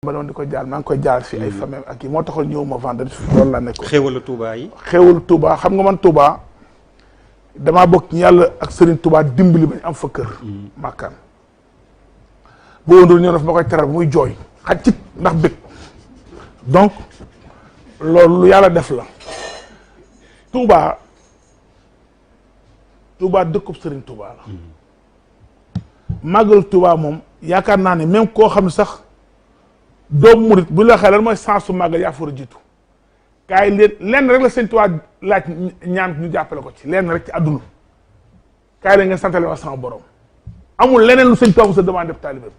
ma doon di ko jaal maa ngi koy jaal fi ay famille ak yi moo taxoon ñëw ma vendredi loolu laa nekk xéwalu Touba yi xéwalu Touba xam nga man Touba damaa bokk ñu yàlla ak Serigne Touba dimbali bañ am fa kër màkkaan bu wëndul ñëw daf ma koy teral muy jooy xaj ndax bëgg donc loolu lu yàlla def la Touba dëkkub Serigne Touba la màggal Touba moom yaakaar naa ne même koo xam ne sax doomu murit bu la xelal mooy sens su màggal yaa fa war a jiitu kaay lenn rek la sëñ Tuubaa laaj ñaan ñu jàppale ko ci lenn rek ci àdduna kaay la ngeen santale ma sama borom amul leneen lu sëñ Tuubaa mu sa demande def taalibe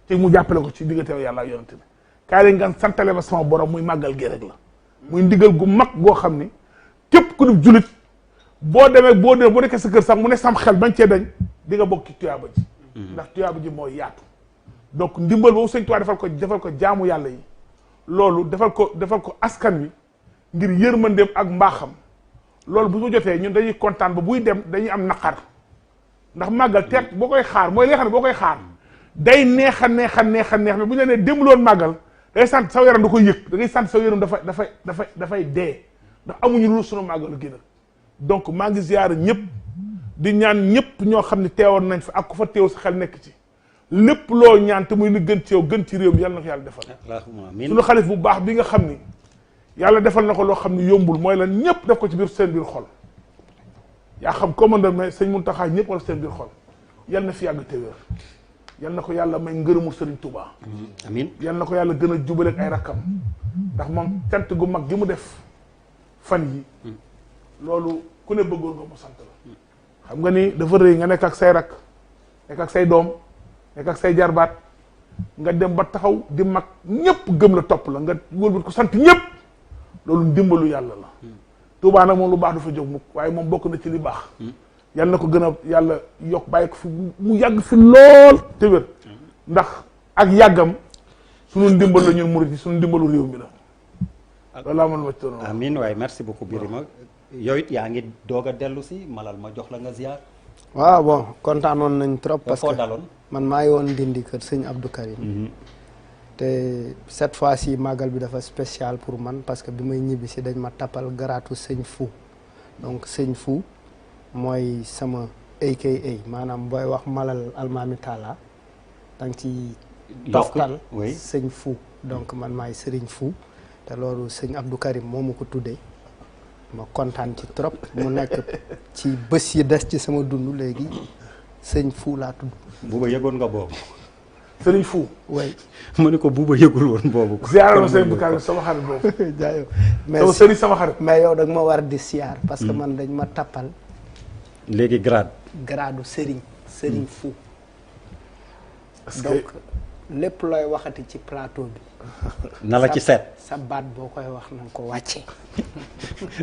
te mu jàppale ko ci diggante yàlla ak yonent bi kaay la ngeen santale ma sama borom muy màggal gi rek la muy ndigal gu mag goo xam ni képp ku def julit boo nekkee sa kër sax mu ne sam xel bañ cee dañ di nga bokk ci tuyaaba ji ndax tuyaaba ji mooy yaatu donc ndimbal boobu sëñ Tuubaa defal ko jaamu yàlla yi loolu defal ko askan wi ngir yërmandeem ak mbaaxam loolu bu ko jotee ñun dañuy kontaan ba buy dem dañuy am naqar ndax màggal teet boo koy xaar mooy li nga xam ne boo koy xaar day neex a neex mais bu ñu la nee démbuloon màggal da ngay sant saw yaram da koy yëg da ngay sant saw yaram dafay dee ndax amuñu lu sunu màggal gi nag donc maa ngi ziyaara ñëpp di ñaan ñëpp ñoo xam ne teewoon nañ fa ak ku fa teew sa xel nekk ci lépp loo ñaan te muy lu gën ci yow gën ci réew mi yàlla na ko yàlla defal suñu xalif bu baax bi nga xam ni yàlla defal na ko loo xam ne yombul mooy lan ñëpp def ko ci biir seen biir xol yaa xam commandeur mais sëñ Muntaxa ñëpp wala seen biir xol yal na fi yàgg te wér yal na ko yàlla may ngërëmu Sëriñ Tuubaa amiin yal na ko yàlla gën a jubale ak ay rakkam ndax moom cant gu mag gi mu def fan yi loolu ku ne bëggoon nga mu sant la xam nga ni dafa rëy nga nekk ak say rakk nekk ak say doom nekk ak say jarbaat nga dem ba taxaw di mag ñëpp gëm la topp la nga wëlbat ko sant ñëpp loolu ndimbalu yàlla la Tuubaa nag moom lu baax du fa jóg mukk waaye moom bokk na ci li baax yàlla na ko gën a yàlla yokk bàyyi ko fi mu yàgg fi lool te wér ndax ak yàggam sunu ndimbal la ñun murit yi sunu ndimbalu réew mi la loolu laa mën ma ci amiin waaye merci beaucoup Birima yow it yaa ngi doog a dellu si malal ma jox la nga ziar waaw bon kontaanoon nañ trop parce que daloon man maa ngi woon Ndindi kër sëñ Abdou Karim te cette fois-ci màggal bi dafa spécial pour man parce que bi may ñibbi si dañ ma tappal garaatu sëñ Fou donc sëñ Fou mooy sama aka maanaam booy wax malal almaami taala danga ci toftal sëñ Fou donc man maay sëriñ Fou te loolu sëñ Abdou Karim moo ma ko tuddee ma kontaan ci trop mu nekk ci bés yi des ci sama dund léegi sëñ Fou laa tudd. Buuba yëgoon nga boobu. sëriñ Fou. way mu ne ko Buuba yëgul woon boobu. ziaral ma sëñ Bukar sama xarit boobu. jaayoo mais sëriñ sama xarit. mais yow da nga ma war di siyaar. parce que man dañ ma tappal. léegi gradu sëriñ Fou. donc lépp looy waxati ci plateau bi. na la ci seet. sa baat boo koy wax na nga ko wàcce.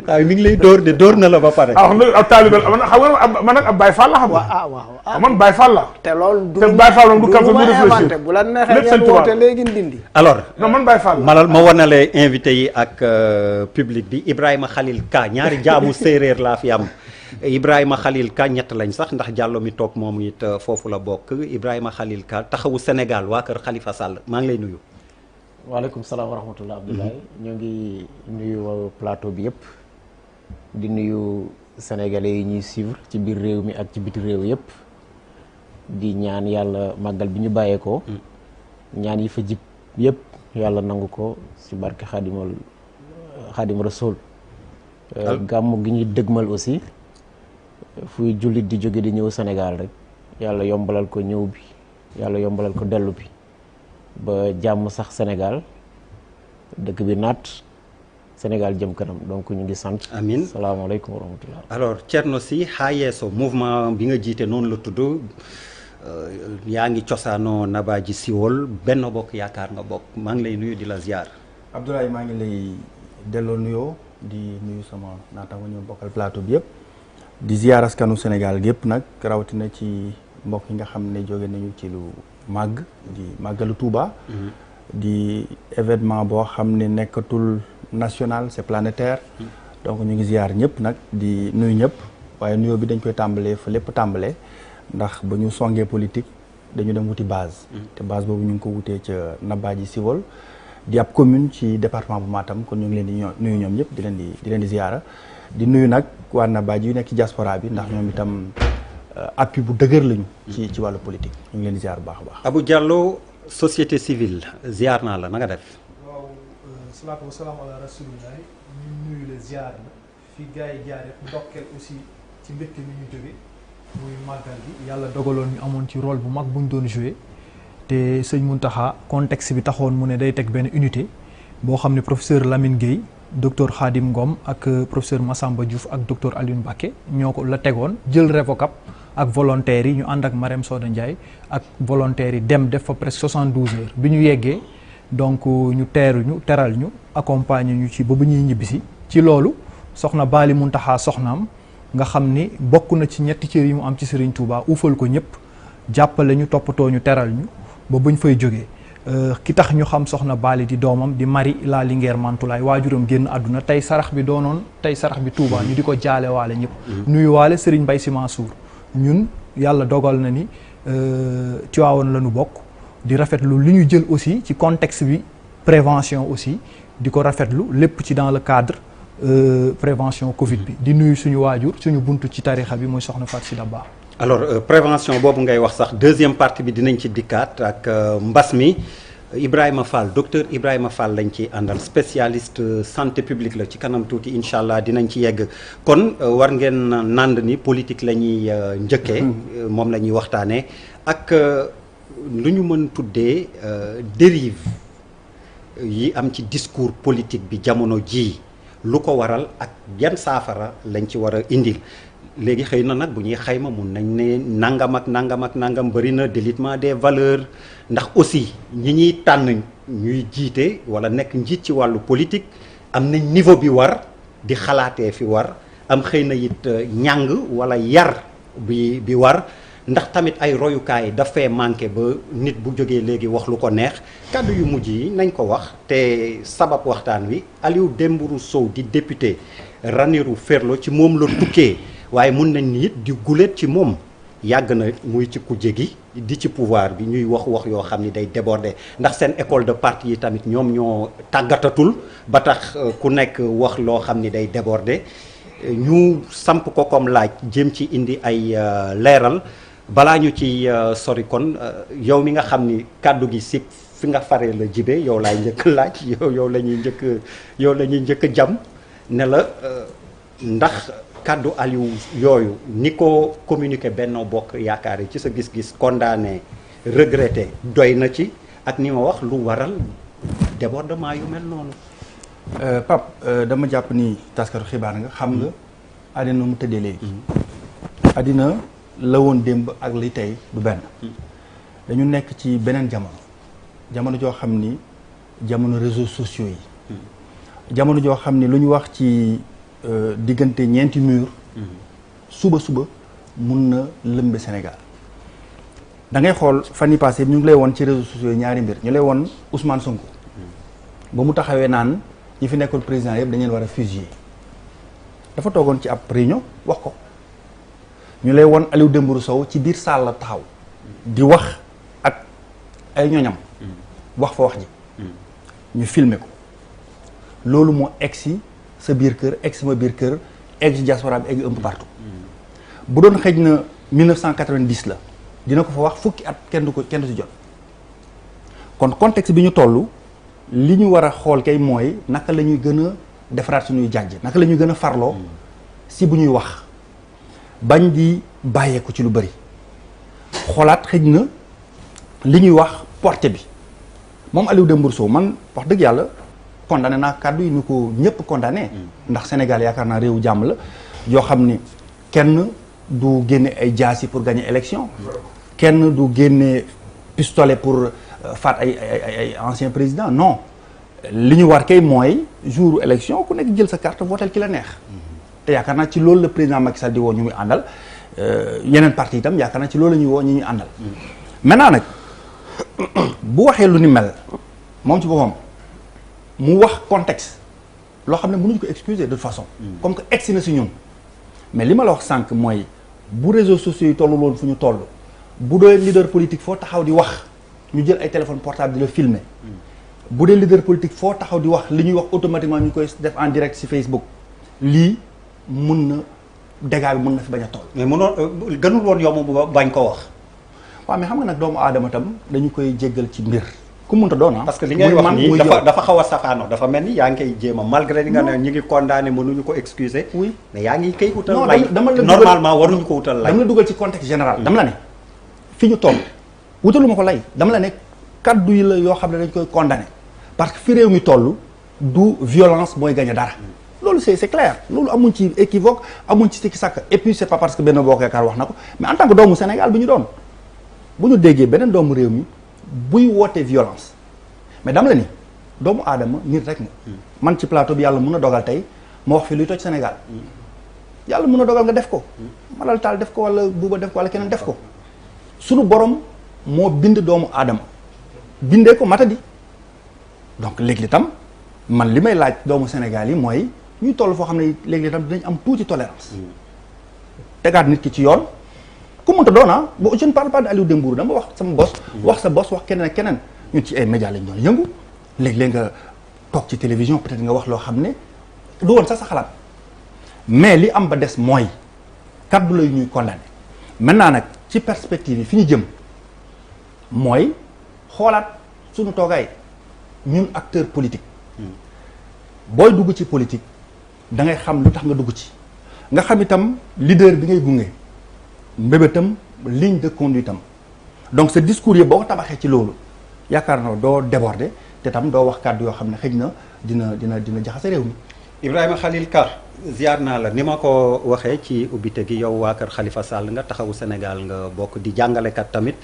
waaw mi ngi lay dóor na la ba pare. wax dëgg ab taalibe xam nga man nag ab Baye Fall la xam nga. waaw man Baye Fall la. te loolu te Baye Fall moom du calcul du réfléchir bu la neexee ngeen woote léegi Ndindi. alors non man Baye Fall la. malal ma wanalee invité yi ak public bi Ibrahima Khalil Ka ñaari jaamu séeréer laa fi am. Ibrahima Khalil Ka ñett lañ sax ndax Diallo mi toog moom it foofu la bokk Ibrahima Khalil Ka taxawu Sénégal waa kër Khalifa Sall maa ngi lay nuyu. waaleykum salaam wa rahmatullah Abdoulaye ñoo ngi nuyu plateau bi yëpp di nuyu sénégalais yi ñuy suivre ci biir réew mi ak ci biti réew yëpp di ñaan yàlla màggal bi ñu bàyyeekoo ñaan yi fa jib yëpp yàlla nangu ko ci barke xaadim rasul gàmmu gi ñuy dëgmal aussi fuy jullit di jóge di ñëw Sénégal rek yàlla yombalal ko ñëw bi yàlla yombalal ko dellu bi ba jàmm sax Sénégal dëkk bi naat Sénégal jëm kanam donc ñu ngi sant. amiin salaamaaleykum wa rahmatullah. alors Thierno Sy Hayesso mouvement bi nga jiite noonu la tudd yaa ngi cosaanoo Nabadji Civol Benno Bokk Yaakaar nga bokk maa ngi lay nuyu di la ziar. Abdoulaye maa ngi lay delloo nuyoo di nuyu sama naataango ñu bokkal plateau bi yëpp di ziar askanu Sénégal gépp nag rawatina ci mbokk yi nga xam ne jóge nañu ci lu màgg di màggalu Touba. di événement boo xam ne nekkatul national c'est planétaire. donc ñu ngi ziar ñëpp nag di nuyu ñëpp waaye nuyoo bi dañ koy tàmbalee fa lépp tàmbalee ndax ba ñu songee politique dañu dem wuti base. te base boobu ñu ngi ko wutee ca Nabadji Civol di ab commune ci département bu Matam kon ñu ngi leen di nuyu ñoom ñëpp di leen di ziyaara di nuyu nag waa Nabadji yu nekk ci diaspora bi ndax ñoom itam appui bu dëgër lañu. ci wàllu politique ñu ngi leen di ziyaar bu baax a baax. Abou Diallo société civile ziyaar naa la na nga def. waaw salaatu wa salaam ala rasulillah ñu nuyu la ziyaar la fi gars yi jaar yëpp ndokkeel aussi ci mbégte mi ñu jóge muy màggal gi yàlla dogaloon ñu amoon ci rôle bu mag bu ñu doon joué te sëñ Mountakha contexte bi taxoon mu ne day teg benn unité boo xam ne professeur Lamine Gueye docteur Khadim Ngom ak professeur Massamba Diouf ak docteur Alioune Mbacké ñoo ko la tegoon jël Revocap ak volontaires yi ñu ànd ak Marème Soda Ndiaye ak volontaires yi dem def fa presque 72 heures bi ñu yeggee donc ñu teral ñu accompagner ñu ci ba bu ñuy ñibbisi ci loolu soxna Baali Mountakha soxnaam nga xam ni bokk na ci ñetti cër yi mu am ci Serigne Touba uufal ko ñëpp jàppale ñu toppatoo ñu teral ñu ba buñ fay jógee ki tax ñu xam soxna Baali di doomam di Marie la Linguère Mantoulaye waajuram génn àdduna tey sarax bi doonoon tey sarax bi Touba ñu di ko jaale waale ñëpp nuyu waale Serigne Mbaye Sy Mansour ñun yàlla dogal na ni Tivaouane la ñu bokk di rafetlu li ñu jël aussi ci contexte bi prévention aussi di ko rafetlu lépp ci dans le cadre prévention Covid bi di nuyu suñu waajur suñu buntu ci tarixa bi mooy soxna Fatou Sida Ba. alors prévention boobu ngay wax sax deuxième partie bi dinañ ci dikkaat ak mbas mi Ibrahima Fall docteur Ibrahima Fall lañ ci àndal spécialiste santé publique la ci kanam tuuti incha allah dinañ ci yegg kon war ngeen nand ni politique la ñuy njëkkee moom la ñuy waxtaanee ak lu ñu mën tuddee dérive yi am ci discours politique bi jamono jii lu ko waral ak yan saafara lañ ci war a indil léegi xëy na nag bu ñuy xayma mun nañ ne nangam ak nangam ak nangam bëri na délitement des valeurs ndax aussi ñi ñuy tànn ñuy jiite wala nekk njiit ci wàllu politique am nañ niveau bi war di xalaatee fi war am xëy na it ñàng wala yar bi war ndax tamit ay royukaay dafay manqué ba nit bu jógee léegi wax lu ko neex kàddu yu mujj yi nañ ko wax te sabab waxtaan wi Aliou Dembourou Sow di député Ranérou Ferlo ci moom la tukkee waaye mun nañ ni it di guléet ci moom yàgg na muy ci kujje gi di ci pouvoir bi ñuy wax yoo xam ni day déborder ndax seen école de parti yi tamit ñoom ñoo tàggatatul ba tax ku nekk wax loo xam ni day déborder ñu samp ko comme laaj jëm ci indi ay leeral balaa ñu ci sori kon yow mi nga xam ni kàddu gi si fi nga faree la jibe yow laay njëkk laaj yow la ñuy njëkk jam ne la ndax kàddu Aliou yooyu ni ko communiqué Benno Bokk Yaakaar yi ci sa gis-gis condamné regretté doy na ci ak ni ma wax lu waral débordement yu mel noonu. Pape dama jàpp ni taskatu xibaar nga xam nga àddina mu tëddee léegi. àddina la woon démb ak li tey du benn. dañu nekk ci beneen jamono joo xam ni jamono réseaux sociaux yi. jamono joo xam ni lu ñu wax ci diggante ñeenti mur. suba mun na lëmbe Sénégal. da ngay xool fan yii passé ñu ngi lay woon ci réseaux sociaux yi ñaari mbir ñu lay woon Ousmane Sonko. ba mu taxawee naan ñi fi nekkoon président yëpp dañu leen war a fusiller dafa toogoon ci ab réunion wax ko. ñu lay woon Aliou Dembourou Sow ci biir salle la taxaw di wax ak ay ñoñam wax fa wax ji ñu filmer ko loolu moo egsi sa biir kër egsi ma biir kër egsi diaspora bi egsi un peu partout bu doon xëj na 1990 la dina ko fa wax fukki at kenn du si jot kon contexte bi ñu toll li ñu war a xool kay mooy naka la ñuy gën a defaraat suñuy jàjj naka la ñuy gën a farloo si bu ñuy wax bañ di bàyyeeku ci lu bëri xoolaat xëj na li ñuy wax porté bi moom Aliou Dembourou Sow man wax dëgg yàlla condamné naa kàddu yi ñu ko ñëpp condamné ndax Sénégal yaakaar naa réewu jàmm la yoo xam ni kenn du génne ay jaasi pour gagner élection kenn du génne pistolet pour faat ay ancien président non li ñu war kay mooy jour élection ku nekk jël sa carte votel ki la neex te yaakaar naa ci loolu la président Macky Sall di woo ñu muy àndal yeneen parti itam yaakaar naa ci loolu la ñuy woo ñu ñuy àndal maintenant nag bu waxee lu ni mel moom ci boppam mu wax contexte loo xam ne mënuñu ko excuser de toute façon comme que egsi na si ñun mais li ma la wax sànq mooy bu réseaux sociaux yi tollu loon fu ñu toll bu dee leader politique foo taxaw di wax ñu jël ay téléphone portable di la filmer bu dee leader politique foo taxaw di wax li ñuy wax automatiquement ñu koy def en direct ci Facebook lii mun na dégâts bi mun na fi bañ a toll. mais mënoon gënul woon yomb bu bañ ko wax. waaw mais xam nga nag doomu aadama tam dañu koy jéggal ci mbir ku munta doon parce que li ngay wax nii dafa xaw a safaano dafa mel ni yaa ngi koy jéem a malgré li nga ne ñu ngi condamné mënuñu ko excuser. oui mais yaa ngi koy utal lay normalement waruñu ko utal lay. dama la dugal ci contexte général dama la ne fi ñu toll wutaluma ko lay dama la ne kaddu yi la yoo xam ne dañ koy condamné parce que fi réew mi toll du violence mooy gagné dara loolu c'est clair loolu amuñ ci équivoque amuñ ci sikki sàkk et puis c'est pas parce que Benno Bokk Yaakaar wax na ko mais en tant que doomu Sénégal bi ñu doon bu ñu déggee beneen doomu réew mi buy wootee violence mais dama la ni doomu aadama nit rek nga man ci plateau bi yàlla mun a dogal tey ma wax fi luy toj Sénégal yàlla mun a dogal nga def ko Malal Taal def ko wala Bouba def ko wala keneen def ko sunu borom moo bind doomu aadama bindee ko matadi donc léegi tam man li may laaj doomu Sénégal yi mooy ñuy toll foo xam ne léegi tam dinañ am tuuti tolérance tegaat nit ki ci yoon ku mënta doon ah je ne parle pas de Aliou Dembourou dama wax sama bos wax sa bos wax keneen ak keneen ñun ci ay médias lañ doon yëngu léeg-léeg nga toog ci télévision peut-être nga wax loo xam ne du woon sax sa xalaat mais li am ba des mooy kaddu la ñuy condamné maintenant nag ci perspective yi fi ñu jëm mooy xoolaat suñu toogaay ñun acteur politique booy dugg ci politique da ngay xam lu tax nga dugg ci nga xam itam leader bi ngay gunge mbébétam ligne de conduite am donc ce discours yi boo ko tabaxee ci loolu yaakaar na doo déborder te tam doo wax kàddu yoo xam ne xëy na dina jaxase réew mi. Ibrahima Khalil Ka ziar naa la ni ma ko waxee ci ubbite gi yow waa kër Khalifa Sall nga taxawu Sénégal nga bokk di jàngalekat tamit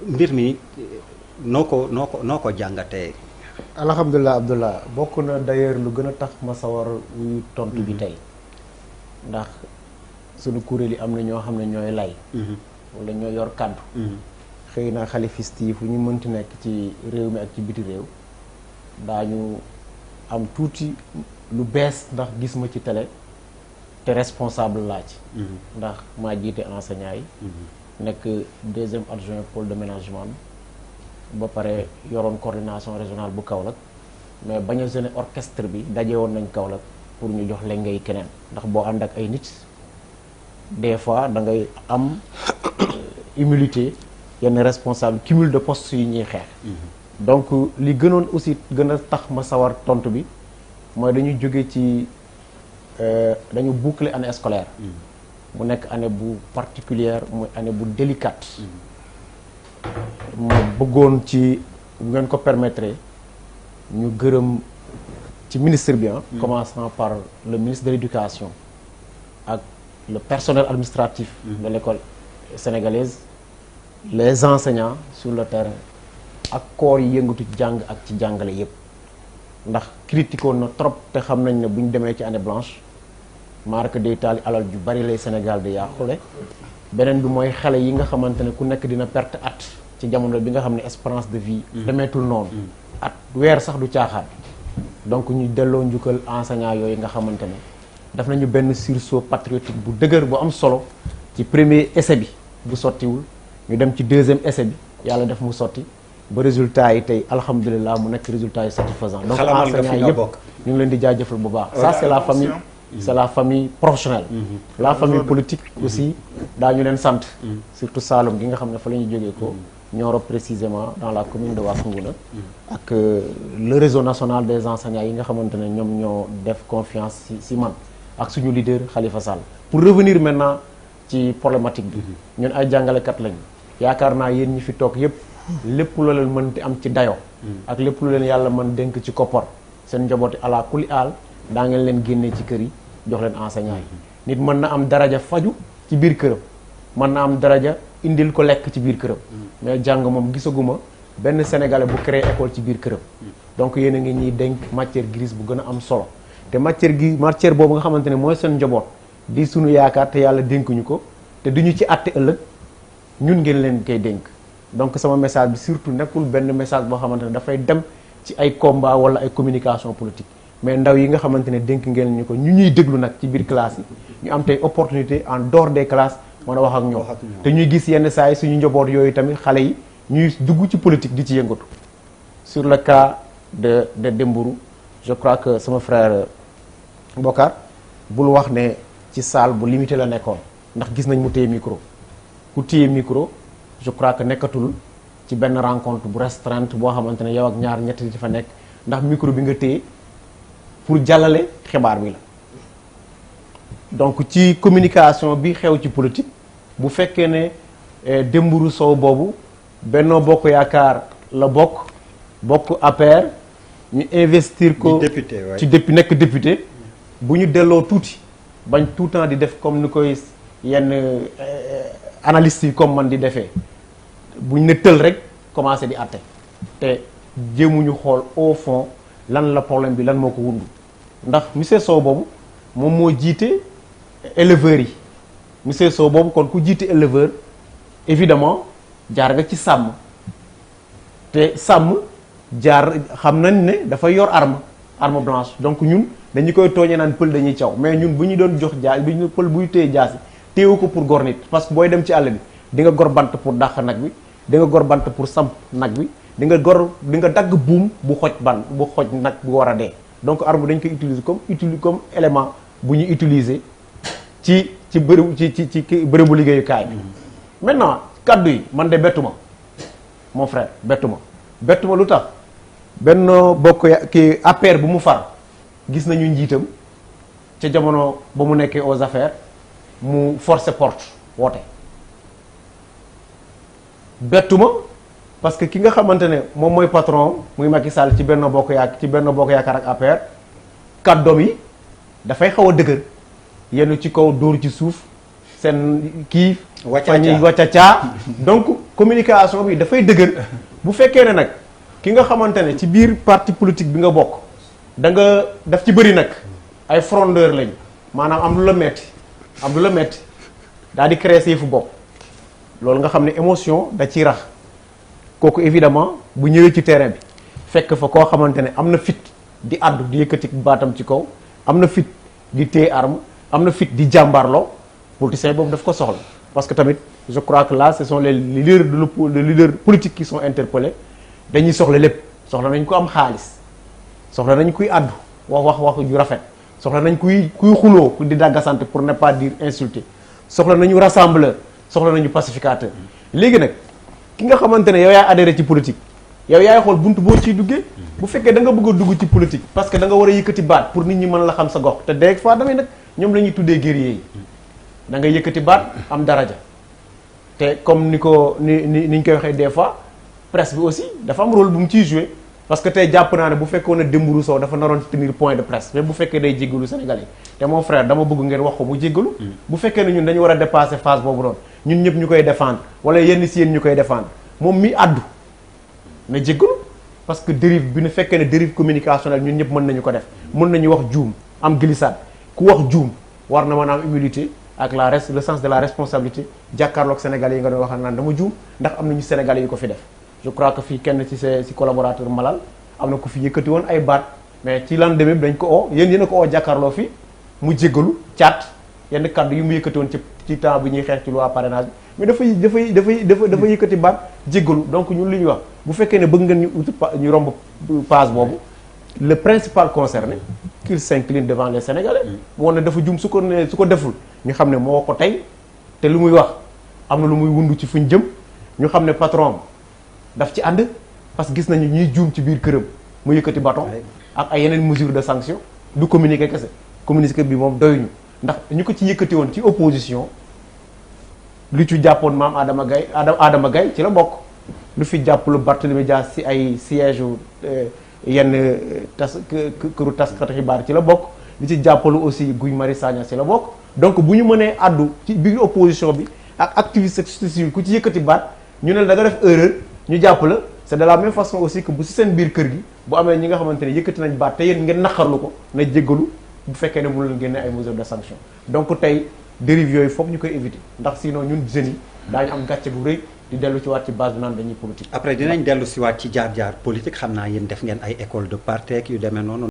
mbir mi noo ko jàngatee. alhamdulilah Abdullah bokk na d'ailleurs lu gën a tax ma sawar wuyu tontu bi tey ndax sunu kuréel yi am na ñoo xam ne ñooy lay wala ñoo yor kàddu xëy na xalifiste yi fu ñu mënti nekk ci réew mi ak ci biti réew daañu am tuuti lu bees ndax gis ma ci télé te responsable laa ci ndax maa jiite enseignant yi nekk deuxième adjoint pôle de ménagement ba pare yoroon coordination régionale bu Kaolack mais bañ a jeune orchestre bi daje woon nañ Kaolack pour ñu jox leen ngay keneen ndax boo ànd ak ay nit des fois da ngay am humilité yenn responsable cumul de postes yi ñuy xeex donc li gënoon aussi gën a tax ma sawar tontu bi mooy dañu jóge ci dañu boucler année scolaire mu nekk année bu particulière muy année bu délicate ma bëggoon ci bu ngeen ko permettre ñu gërëm ci ministre bi commençant par le ministre de l'éducation ak le personnel administratif de l'école sénégalaise les enseignants sur le terrain ak corps yi yëngatu ci jàng ak ci jàngale yépp ndax critiquoon na trop te xam nañ ne bu ñu demee ci année blanche marque day taali alal ju bari lay Sénégal di yàqule beneen bi mooy xale yi nga xamante ne ku nekk dina perte at ci jamono bi nga xam ne espérance de vie demeetul noonu at weer sax du caaxaan donc ñu delloo njukkal enseignant yooyu nga xamante ne daf nañu benn sursaut patriotique bu dëgër bu am solo ci premier essai bi bu sottiwul ñu dem ci deuxième essai bi yàlla def mu sotti ba résultat yi tey alhamdulilah mu nekk résultat yi satisfaisant donc enseignants yëpp ñu ngi leen di jaajëfal bu baax ça c'est la famille c'est la famille professionnelle la famille politique aussi daañu leen sant surtout Saloum gi nga xam ne fa la ñu jógee ko Nioro précisément dans la commune de Wakunguna ak le réseau national des enseignants yi nga xamante ne ñoom ñoo def confiance si man ak suñu leader Khalifa Sall pour revenir maintenant ci problématique bi ñun ay jàngalekat lañu yaakaar naa yéen ñi fi toog yépp lépp loo leen mënti am ci dayo ak lépp lu leen yàlla mën dénk ci koppar seen njabooti ala kuli aal daa ngeen leen génnee ci kër yi jox leen enseignant yi nit mën na am daraja faju ci biir këram mën na am daraja indil ko lekk ci biir këram mais jàng moom gisaguma benn sénégalais bu créé école ci biir këram donc yéen a ngi ñuy dénk matière grise bu gën a am solo te matière boobu nga xamante ne mooy seen njaboot di sunu yaakaar te yàlla dénkuñu ko te duñu ci àtte ëllëg ñun ngeen leen koy dénk donc sama message bi surtout nekkul benn message boo xamante ne dafay dem ci ay combat wala ay communication politique mais ndaw yi nga xamante ne dénk ngeen ñu ko ñu ñuy déglu nag ci biir classe yi ñu am tey opportunité en dehors des classes mën a wax ak ñoom Wax ak ñoom. te ñuy gis yenn saa yi suñu njaboot yooyu tamit xale yi ñuy dugg ci politique di ci yëngatu sur le cas de Dembourou je crois que sama frère Bokar bul wax ne ci salle bu limité la nekkoon ndax gis nañ mu téye micro ku téye micro je crois que nekkatul ci benn rencontre bu restreinte boo xamante ne yow ak ñaar ñett di fa nekk ndax micro bi nga téye pour jàllale xibaar bi la donc ci communication bi xew ci politique bu fekkee ne Dembourou Sow boobu Benno Bokk Yaakaar la bokk APR ñu investir ko Di député, ouais. ci nekk député bu ñu delloo tuuti bañ tout le temps di def comme ni koy yenn analystes yi comme man di defee bu ñu ne tël rek commencé di àtte te jéemuñu xool au fond lan la problème bi lan moo ko wundu ndax monsieur Sow boobu moom moo jiite éleveurs yi monsieur Sow boobu kon ku jiite éleveur évidemment jaar nga ci sàmm te sàmm jaar xam nañ ne dafa yor arme blanche donc ñun dañu koy tooñee naan pël dañuy caw mais ñun bu ñu doon jox jaas bu ñu pël buy téye jaasi téewu ko pour gor nit parce que booy dem ci àll bi di nga gor bant pour dàq nag bi di nga gor bant pour samp nag bi di nga dagg buum bu xoj nag bu war a dee donc arme dañ koy utiliser comme élément bu ñu utiliser ci bërëbu liggéeyukaay bi maintenant kaddu yi man de bettu ma mon frère bettu ma lu tax Benno Bokk ki APR bu mu far gis nañu njiitam ca jamono ba mu nekkee aux affaires mu forcer porte woote bettu ma parce que ki nga xamante ne moom mooy patron muy Macky Sall ci Benno Bokk Yaakaar ak APR kàddoom yi dafay xaw a dëgër yenn ci kaw dóor ci suuf seen kii wàccacaa donc communication bi dafay dëgër bu fekkee ne nag ki nga xamante ne ci biir parti politique bi nga bokk da nga daf ci bëri nag ay frondeur lañ maanaam am lu la metti daal di créer sa yëfu bopp loolu nga xam ne émotion da ciy rax kooku évidemment bu ñëwee ci terrain bi fekk fa koo xamante ne am na fit di àddu di yëkkati baatam ci kaw am na fit di téye arme am na fit di jàmbaarloo politicien boobu daf ko soxla parce que tamit je crois que là ce sont les leaders les leaders politiques qui sont interpellés dañuy soxla lépp soxla nañ ko am xaalis soxla nañ kuy àddu wax ju rafet soxla nañ kuy xuloo di dàggasante pour ne pas dire insulter soxla nañu rassembleur soxla nañu pacificateur léegi nag ki nga xamante ne yow yaay adhéré ci politique yow yaay xool buntu boo ciy duggee bu fekkee da nga bëgg a dugg ci politique parce que da nga war a yëkkati baat pour nit ñi mën la xam sa gox te des fois damay nag ñoom la ñuy tuddee guerrier yi da nga yëkkati baat am daraja te comme ni ñu koy waxee des fois presse bi aussi dafa am rôle bu mu ciy joué parce que tey jàpp naa ne bu fekkoon ne Dembourou Sow dafa naroon tenir point de presse mais bu fekkee day jéggalu Sénégal yi te mon frère dama bëgg ngeen wax ko mu jéggalu bu fekkee ne ñun dañu war a dépasser phase boobu noonu ñun ñëpp ñu koy défendre wala yenn si yéen ñu koy défendre moom mi àddu na jéggalu parce que dérive bi nu fekkee ne dérive communicationnelle ñun ñëpp mën nañu ko def mën nañu wax juum am glissade ku wax juum war na mën a am humilité ak le sens de la responsabilité jàkkaarloog Sénégalais yi nga doon wax naan dama juum ndax am nañu Sénégalais yu ko fi def je crois que fii kenn ci collaborateur Malal am na ko fi yëkkati woon ay baat mais ci lendemain bi dañ ko oo yéen a ko oo jàkkaarloo fii mu jéggalu caat yenn kaddu yi mu yëkkati woon ci temps bi ñuy xeex ci loi parrainage bi mais dafa yëkkati baat jéggalu donc ñun li ñuy wax bu fekkee ne bëgg ngeen ñu romb phase boobu le principal concerné qu'il s'incline devant les Sénégalais mu woon ne dafa jum su ko deful ñu xam ne moo ko tey te lu muy wax am na lu muy wundu ci fuñ jëm ñu xam ne patron daf ci ànd parce que gis nañu ñuy juum ci biir këram mu yëkkati bâton ak ay yeneen mesure de sanction du communiquer kese communiquer bi moom doyuñu ndax ñu ko ci yëkkati woon ci opposition lu ci jàppoon maam Adama Gaye ci la bokk lu fi jàppalu Barthélémy Dias ci ay siège yenn këru taskatu xibaar ci la bokk li ci jàppalu aussi Guy Marius Sagna ci la bokk donc bu ñu mënee àddu ci biir opposition bi ak activiste société civile ku ci yëkkati baat ñu ne da nga def erreur ñu jàpp la c'est de la même façon aussi que bu si seen biir kër gi bu amee ñi nga xamante ne yëkkati nañ baat te yéen ngeen naqarlu ko na jéggalu bu fekkee ne mënu leen génne ay mesures de sanction donc tey dérive yooyu foog ñu koy éviter ndax sinon ñun jeunes yi daañu am gàcce bu rëy di dellu ci waat ci base bi naan dañuy politique. après dinañ dellu si waat ci jaar-jaar politique xam naa yéen def ngeen ay école de parti ak yu demee noonu.